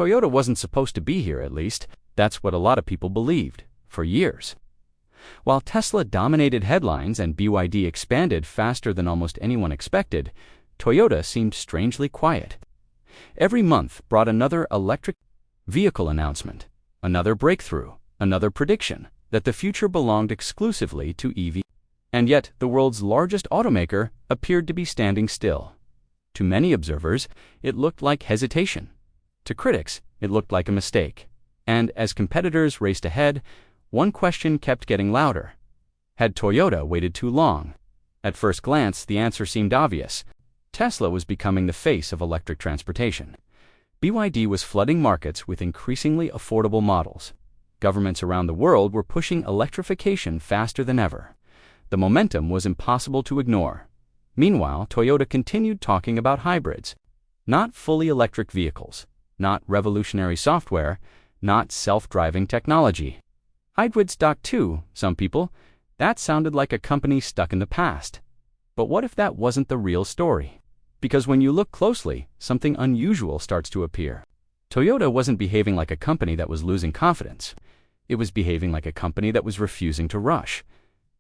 Toyota wasn't supposed to be here, at least. That's what a lot of people believed, for years. While Tesla dominated headlines and BYD expanded faster than almost anyone expected, Toyota seemed strangely quiet. Every month brought another electric vehicle announcement, another breakthrough, another prediction that the future belonged exclusively to EV. And yet, the world's largest automaker appeared to be standing still. To many observers, it looked like hesitation. To critics, it looked like a mistake. And as competitors raced ahead, one question kept getting louder. Had Toyota waited too long? At first glance, the answer seemed obvious. Tesla was becoming the face of electric transportation. BYD was flooding markets with increasingly affordable models. Governments around the world were pushing electrification faster than ever. The momentum was impossible to ignore. Meanwhile, Toyota continued talking about hybrids. Not fully electric vehicles, not revolutionary software, not self-driving technology. Hybrids too, some people. That sounded like a company stuck in the past. But what if that wasn't the real story? Because when you look closely, something unusual starts to appear. Toyota wasn't behaving like a company that was losing confidence. It was behaving like a company that was refusing to rush.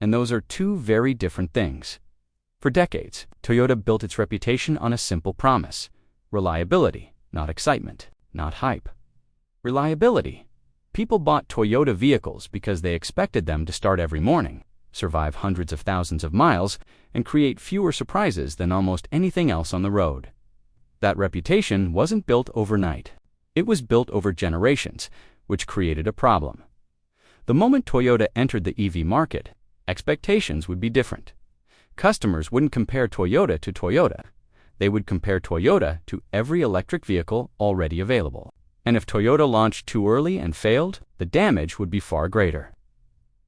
And those are two very different things. For decades, Toyota built its reputation on a simple promise: reliability, not excitement, not hype. Reliability. People bought Toyota vehicles because they expected them to start every morning, survive hundreds of thousands of miles, and create fewer surprises than almost anything else on the road. That reputation wasn't built overnight. It was built over generations, which created a problem. The moment Toyota entered the EV market, expectations would be different. Customers wouldn't compare Toyota to Toyota. They would compare Toyota to every electric vehicle already available. And if Toyota launched too early and failed, the damage would be far greater.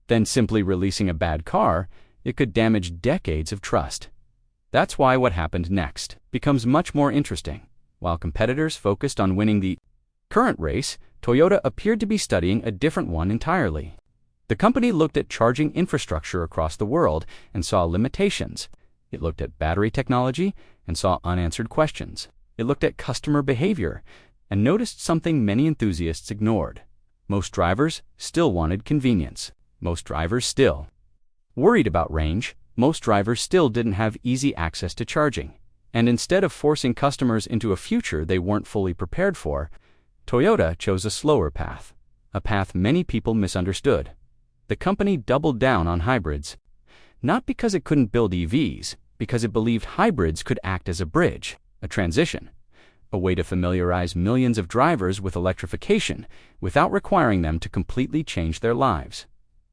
Then simply releasing a bad car, it could damage decades of trust. That's why what happened next becomes much more interesting. While competitors focused on winning the current race, Toyota appeared to be studying a different one entirely. The company looked at charging infrastructure across the world and saw limitations. It looked at battery technology and saw unanswered questions. It looked at customer behavior and noticed something many enthusiasts ignored. Most drivers still wanted convenience. Most drivers still worried about range. Most drivers still didn't have easy access to charging. And instead of forcing customers into a future they weren't fully prepared for, Toyota chose a slower path, a path many people misunderstood. The company doubled down on hybrids, not because it couldn't build EVs, because it believed hybrids could act as a bridge, a transition, a way to familiarize millions of drivers with electrification without requiring them to completely change their lives.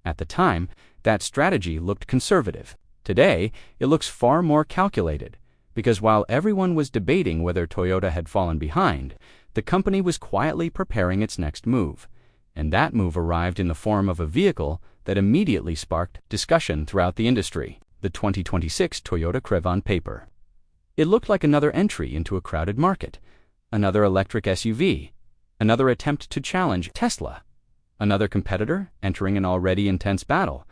At the time, that strategy looked conservative. Today, it looks far more calculated, because while everyone was debating whether Toyota had fallen behind, the company was quietly preparing its next move. And that move arrived in the form of a vehicle that immediately sparked discussion throughout the industry: the 2026 Toyota Crevon Paper. It looked like another entry into a crowded market, another electric SUV, another attempt to challenge Tesla, another competitor entering an already intense battle.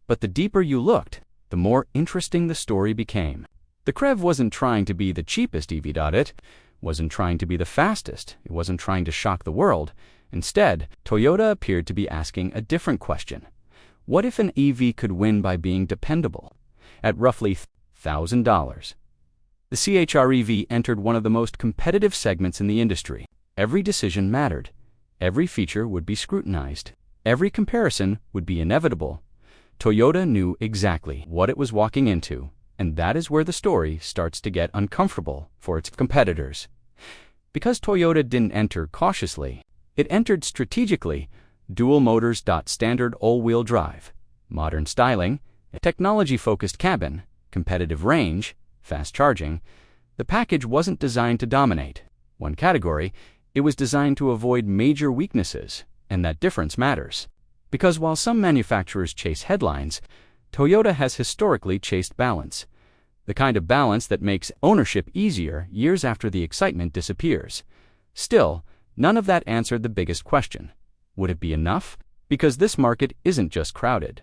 But the deeper you looked, the more interesting the story became. The Crev wasn't trying to be the cheapest EV. It wasn't trying to be the fastest. It wasn't trying to shock the world. Instead, Toyota appeared to be asking a different question. What if an EV could win by being dependable? At roughly $1,000. The CHR-EV entered one of the most competitive segments in the industry. Every decision mattered. Every feature would be scrutinized. Every comparison would be inevitable. Toyota knew exactly what it was walking into, and that is where the story starts to get uncomfortable for its competitors. Because Toyota didn't enter cautiously, it entered strategically. Dual motors. Standard all-wheel drive, modern styling, a technology-focused cabin, competitive range, fast charging. The package wasn't designed to dominate one category. It was designed to avoid major weaknesses, and that difference matters. Because while some manufacturers chase headlines, Toyota has historically chased balance. The kind of balance that makes ownership easier years after the excitement disappears. Still, none of that answered the biggest question. Would it be enough? Because this market isn't just crowded.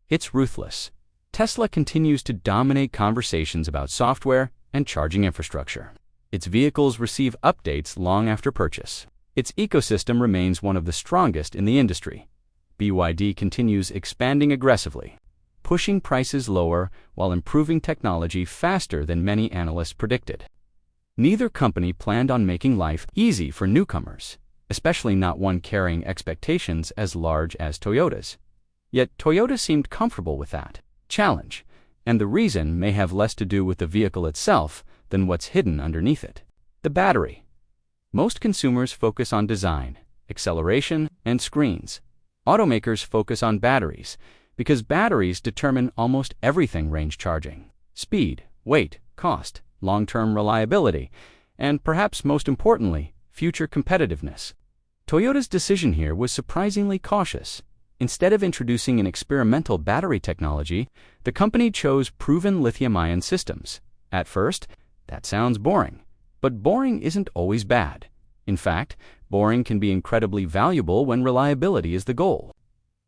It's ruthless. Tesla continues to dominate conversations about software and charging infrastructure. Its vehicles receive updates long after purchase. Its ecosystem remains one of the strongest in the industry. BYD continues expanding aggressively, pushing prices lower while improving technology faster than many analysts predicted. Neither company planned on making life easy for newcomers, especially not one carrying expectations as large as Toyota's. Yet Toyota seemed comfortable with that challenge, and the reason may have less to do with the vehicle itself than what's hidden underneath it. The battery. Most consumers focus on design, acceleration, and screens. Automakers focus on batteries, because batteries determine almost everything: range, charging, speed, weight, cost, long-term reliability, and perhaps most importantly, future competitiveness. Toyota's decision here was surprisingly cautious. Instead of introducing an experimental battery technology, the company chose proven lithium-ion systems. At first, that sounds boring, but boring isn't always bad. In fact, boring can be incredibly valuable when reliability is the goal.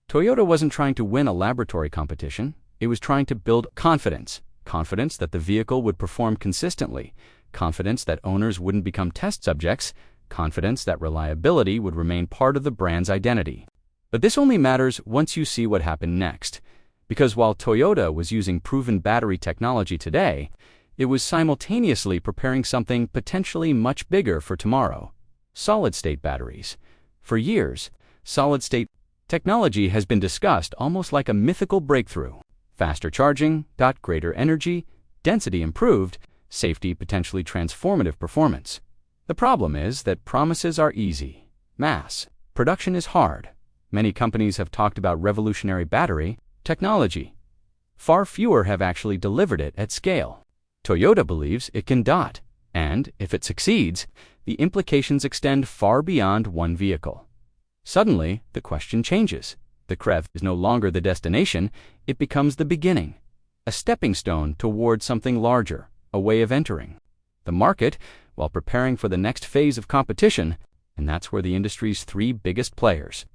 Toyota wasn't trying to win a laboratory competition. It was trying to build confidence. Confidence that the vehicle would perform consistently. Confidence that owners wouldn't become test subjects. Confidence that reliability would remain part of the brand's identity. But this only matters once you see what happened next. Because while Toyota was using proven battery technology today, it was simultaneously preparing something potentially much bigger for tomorrow: solid-state batteries. For years, solid-state technology has been discussed almost like a mythical breakthrough. Faster charging, greater energy, density improved, safety potentially transformative performance. The problem is that promises are easy. Mass production is hard. Many companies have talked about revolutionary battery technology. Far fewer have actually delivered it at scale. Toyota believes it can, and if it succeeds, the implications extend far beyond one vehicle. Suddenly, the question changes. The CREV is no longer the destination, it becomes the beginning, a stepping stone toward something larger, a way of entering the market while preparing for the next phase of competition, and that's where the industry's three biggest players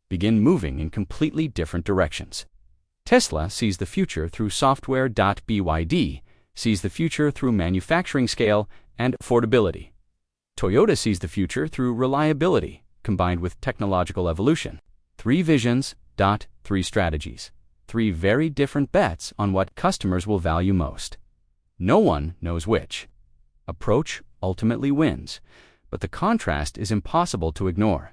begin moving in completely different directions. Tesla sees the future through software. BYD sees the future through manufacturing scale and affordability. Toyota sees the future through reliability, combined with technological evolution. Three visions, three strategies. Three very different bets on what customers will value most. No one knows which approach ultimately wins, but the contrast is impossible to ignore.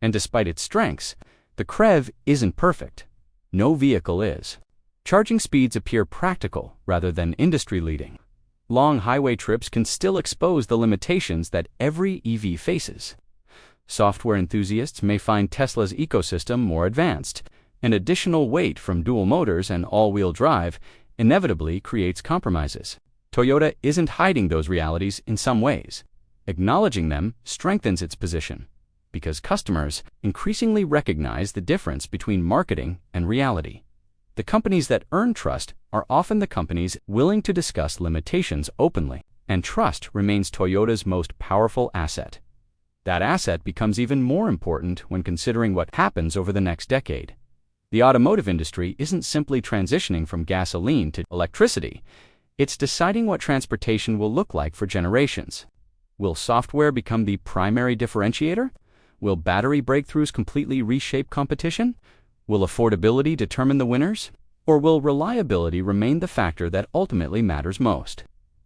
And despite its strengths, the CREV isn't perfect. No vehicle is. Charging speeds appear practical rather than industry-leading. Long highway trips can still expose the limitations that every EV faces. Software enthusiasts may find Tesla's ecosystem more advanced, and additional weight from dual motors and all-wheel drive inevitably creates compromises. Toyota isn't hiding those realities in some ways. Acknowledging them strengthens its position, because customers increasingly recognize the difference between marketing and reality. The companies that earn trust are often the companies willing to discuss limitations openly, and trust remains Toyota's most powerful asset. That asset becomes even more important when considering what happens over the next decade. The automotive industry isn't simply transitioning from gasoline to electricity. It's deciding what transportation will look like for generations. Will software become the primary differentiator? Will battery breakthroughs completely reshape competition? Will affordability determine the winners? Or will reliability remain the factor that ultimately matters most?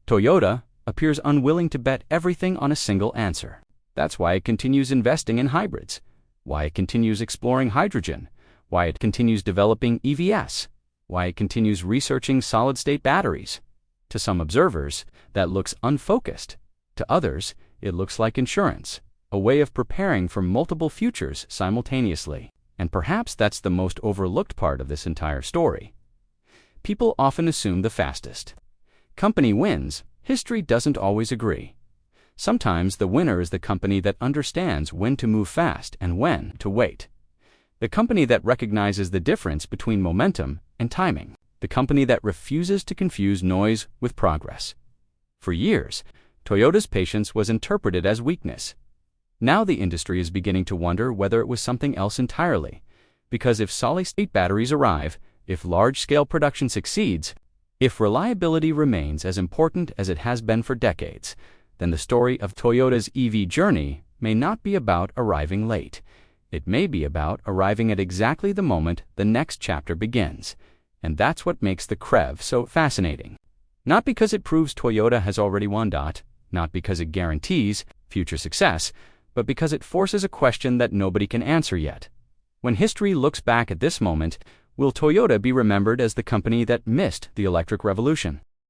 Toyota appears unwilling to bet everything on a single answer. That's why it continues investing in hybrids, why it continues exploring hydrogen, why it continues developing EVs, why it continues researching solid-state batteries. To some observers, that looks unfocused. To others, it looks like insurance, a way of preparing for multiple futures simultaneously. And perhaps that's the most overlooked part of this entire story. People often assume the fastest company wins. History doesn't always agree. Sometimes the winner is the company that understands when to move fast and when to wait. The company that recognizes the difference between momentum and timing. The company that refuses to confuse noise with progress. For years, Toyota's patience was interpreted as weakness. Now the industry is beginning to wonder whether it was something else entirely. Because if solid-state batteries arrive, if large-scale production succeeds, if reliability remains as important as it has been for decades, then the story of Toyota's EV journey may not be about arriving late. It may be about arriving at exactly the moment the next chapter begins. And that's what makes the CREV so fascinating. Not because it proves Toyota has already won, not because it guarantees future success, but because it forces a question that nobody can answer yet. When history looks back at this moment, will Toyota be remembered as the company that missed the electric revolution?